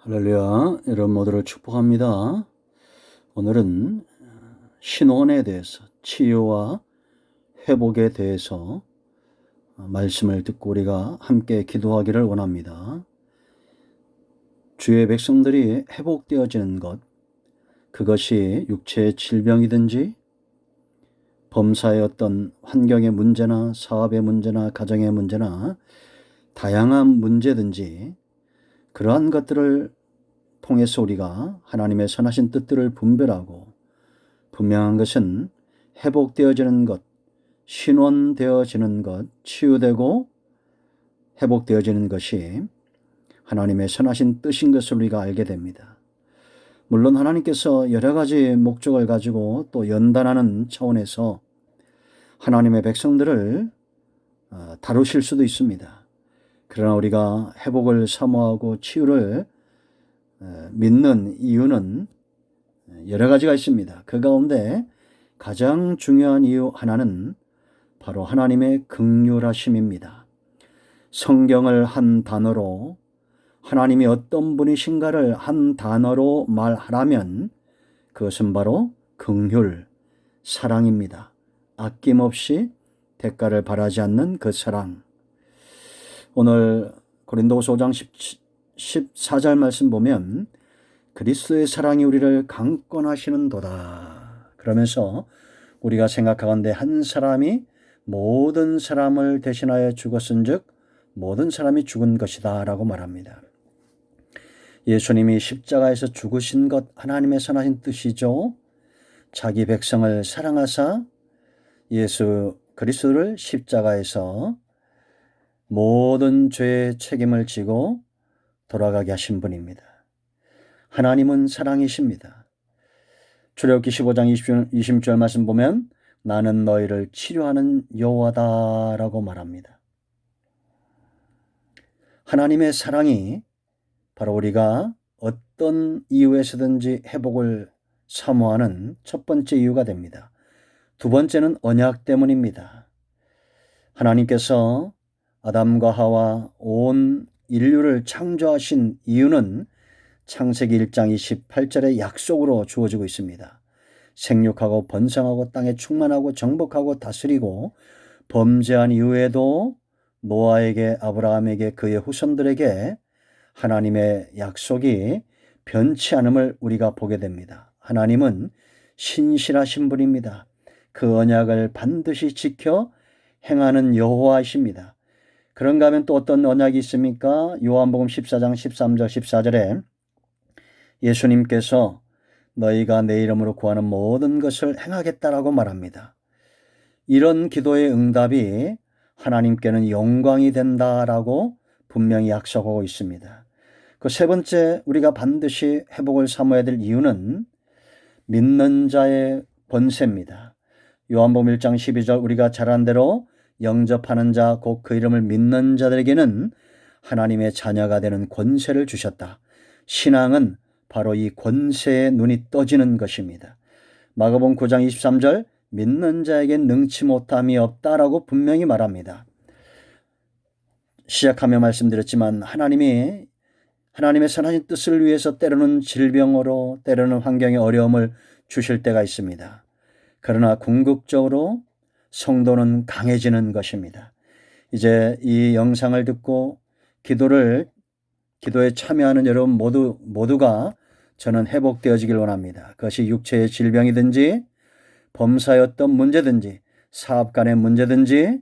할렐루야, 여러분 모두를 축복합니다. 오늘은 신원에 대해서, 치유와 회복에 대해서 말씀을 듣고 우리가 함께 기도하기를 원합니다. 주의 백성들이 회복되어지는 것, 그것이 육체의 질병이든지 범사의 어떤 환경의 문제나 사업의 문제나 가정의 문제나 다양한 문제든지 그러한 것들을 통해서 우리가 하나님의 선하신 뜻들을 분별하고, 분명한 것은 회복되어지는 것, 신원되어지는 것, 치유되고 회복되어지는 것이 하나님의 선하신 뜻인 것을 우리가 알게 됩니다. 물론 하나님께서 여러 가지 목적을 가지고 또 연단하는 차원에서 하나님의 백성들을 다루실 수도 있습니다. 그러나 우리가 회복을 사모하고 치유를 믿는 이유는 여러 가지가 있습니다. 그 가운데 가장 중요한 이유 하나는 바로 하나님의 긍휼하심입니다. 성경을 한 단어로 하나님이 어떤 분이신가를 한 단어로 말하라면 그것은 바로 긍휼, 사랑입니다. 아낌없이 대가를 바라지 않는 그 사랑. 오늘 고린도후서 5장 14절 말씀 보면 그리스도의 사랑이 우리를 강권하시는도다. 그러면서 우리가 생각하건대 한 사람이 모든 사람을 대신하여 죽었은즉 모든 사람이 죽은 것이다 라고 말합니다. 예수님이 십자가에서 죽으신 것 하나님의 선하신 뜻이죠. 자기 백성을 사랑하사 예수 그리스도를 십자가에서 모든 죄의 책임을 지고 돌아가게 하신 분입니다. 하나님은 사랑이십니다. 출애굽기 15장 20절 말씀 보면 나는 너희를 치료하는 여호와다 라고 말합니다. 하나님의 사랑이 바로 우리가 어떤 이유에서든지 회복을 사모하는 첫 번째 이유가 됩니다. 두 번째는 언약 때문입니다. 하나님께서 아담과 하와 온 인류를 창조하신 이유는 창세기 1장 28절의 약속으로 주어지고 있습니다. 생육하고 번성하고 땅에 충만하고 정복하고 다스리고 범죄한 이후에도 노아에게, 아브라함에게, 그의 후손들에게 하나님의 약속이 변치 않음을 우리가 보게 됩니다. 하나님은 신실하신 분입니다. 그 언약을 반드시 지켜 행하는 여호와이십니다. 그런가 하면 또 어떤 언약이 있습니까? 요한복음 14장 13절 14절에 예수님께서 너희가 내 이름으로 구하는 모든 것을 행하겠다라고 말합니다. 이런 기도의 응답이 하나님께는 영광이 된다라고 분명히 약속하고 있습니다. 그 세 번째 우리가 반드시 회복을 사모해야 될 이유는 믿는 자의 권세입니다. 요한복음 1장 12절 우리가 잘 아는 대로 영접하는 자 곧 그 이름을 믿는 자들에게는 하나님의 자녀가 되는 권세를 주셨다. 신앙은 바로 이 권세에 눈이 떠지는 것입니다. 마가복음 9장 23절 믿는 자에겐 능치 못함이 없다라고 분명히 말합니다. 시작하며 말씀드렸지만 하나님의 선하신 뜻을 위해서 때로는 질병으로 때로는 환경의 어려움을 주실 때가 있습니다. 그러나 궁극적으로 성도는 강해지는 것입니다. 이제 이 영상을 듣고 기도에 참여하는 여러분 모두가 저는 회복되어지길 원합니다. 그것이 육체의 질병이든지 범사였던 문제든지 사업 간의 문제든지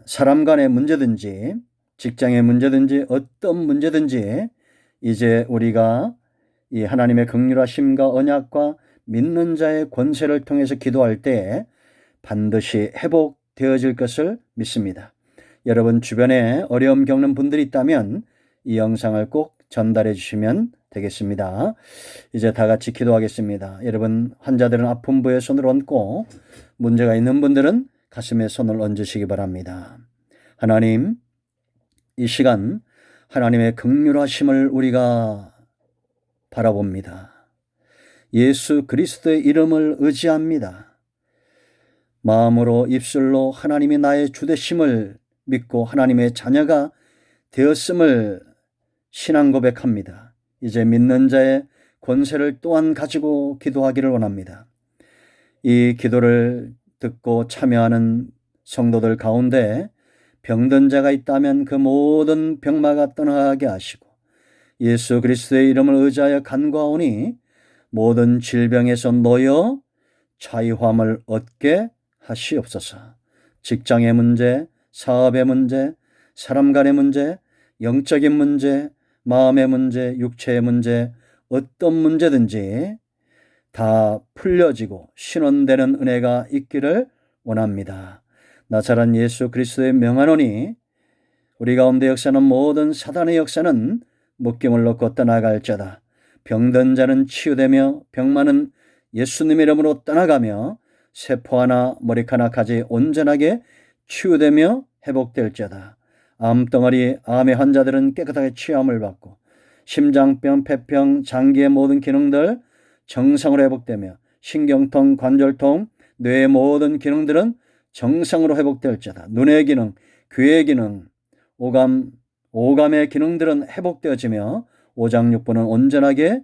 사람 간의 문제든지 직장의 문제든지 어떤 문제든지 이제 우리가 이 하나님의 긍휼하심과 언약과 믿는 자의 권세를 통해서 기도할 때 반드시 회복되어질 것을 믿습니다. 여러분 주변에 어려움 겪는 분들이 있다면 이 영상을 꼭 전달해 주시면 되겠습니다. 이제 다 같이 기도하겠습니다. 여러분 환자들은 아픈 부에 손을 얹고 문제가 있는 분들은 가슴에 손을 얹으시기 바랍니다. 하나님, 이 시간 하나님의 긍휼하심을 우리가 바라봅니다. 예수 그리스도의 이름을 의지합니다. 마음으로 입술로 하나님이 나의 주 되심을 믿고 하나님의 자녀가 되었음을 신앙 고백합니다. 이제 믿는 자의 권세를 또한 가지고 기도하기를 원합니다. 이 기도를 듣고 참여하는 성도들 가운데 병든 자가 있다면 그 모든 병마가 떠나게 하시고 예수 그리스도의 이름을 의지하여 간구하오니 모든 질병에서 놓여 자유함을 얻게 하시옵소서. 직장의 문제, 사업의 문제, 사람 간의 문제, 영적인 문제, 마음의 문제, 육체의 문제, 어떤 문제든지 다 풀려지고 신원되는 은혜가 있기를 원합니다. 나사렛 예수 그리스도의 명하노니 우리 가운데 역사는 모든 사단의 역사는 묶임을 놓고 떠나갈지어다. 병든 자는 치유되며 병마는 예수님의 이름으로 떠나가며 세포 하나 머리카락까지 온전하게 치유되며 회복될지어다. 암덩어리 암의 환자들은 깨끗하게 치유함을 받고 심장병, 폐병, 장기의 모든 기능들 정상으로 회복되며 신경통, 관절통, 뇌의 모든 기능들은 정상으로 회복될지어다. 눈의 기능, 귀의 기능, 오감의 기능들은 회복되어지며 오장육부는 온전하게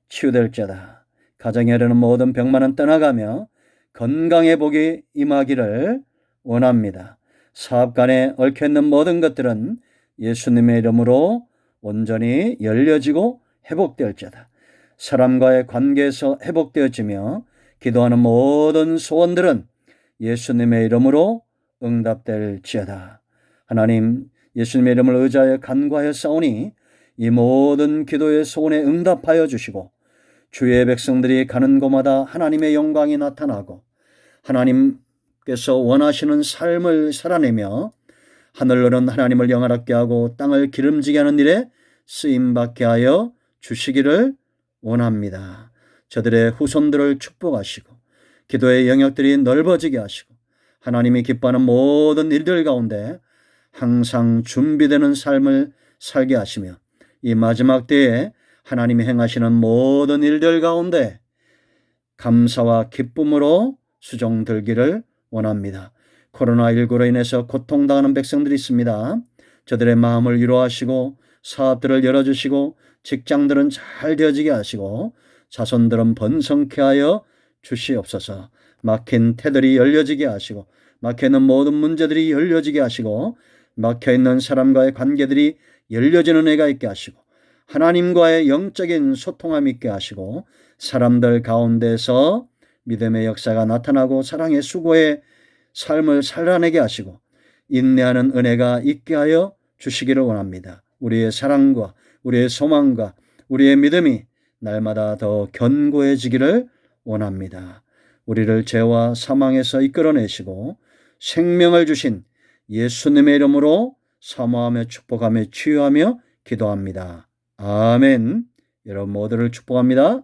치유될지어다. 가정에 이르는 모든 병만은 떠나가며 건강의 복이 임하기를 원합니다. 사업 간에 얽혀있는 모든 것들은 예수님의 이름으로 온전히 열려지고 회복될지어다. 사람과의 관계에서 회복되어지며 기도하는 모든 소원들은 예수님의 이름으로 응답될지어다. 하나님, 예수님의 이름을 의지하여 간구하여 싸우니 이 모든 기도의 소원에 응답하여 주시고 주의 백성들이 가는 곳마다 하나님의 영광이 나타나고 하나님께서 원하시는 삶을 살아내며 하늘로는 하나님을 영화롭게 하고 땅을 기름지게 하는 일에 쓰임받게 하여 주시기를 원합니다. 저들의 후손들을 축복하시고 기도의 영역들이 넓어지게 하시고 하나님이 기뻐하는 모든 일들 가운데 항상 준비되는 삶을 살게 하시며 이 마지막 때에 하나님이 행하시는 모든 일들 가운데 감사와 기쁨으로 수종들기를 원합니다. 코로나19로 인해서 고통당하는 백성들이 있습니다. 저들의 마음을 위로하시고 사업들을 열어주시고 직장들은 잘 되어지게 하시고 자손들은 번성케 하여 주시옵소서. 막힌 태들이 열려지게 하시고 막혀있는 모든 문제들이 열려지게 하시고 막혀있는 사람과의 관계들이 열려지는 애가 있게 하시고 하나님과의 영적인 소통함 있게 하시고 사람들 가운데서 믿음의 역사가 나타나고 사랑의 수고의 삶을 살아내게 하시고 인내하는 은혜가 있게 하여 주시기를 원합니다. 우리의 사랑과 우리의 소망과 우리의 믿음이 날마다 더 견고해지기를 원합니다. 우리를 죄와 사망에서 이끌어내시고 생명을 주신 예수님의 이름으로 사모하며 축복하며 치유하며 기도합니다. 아멘. 여러분 모두를 축복합니다.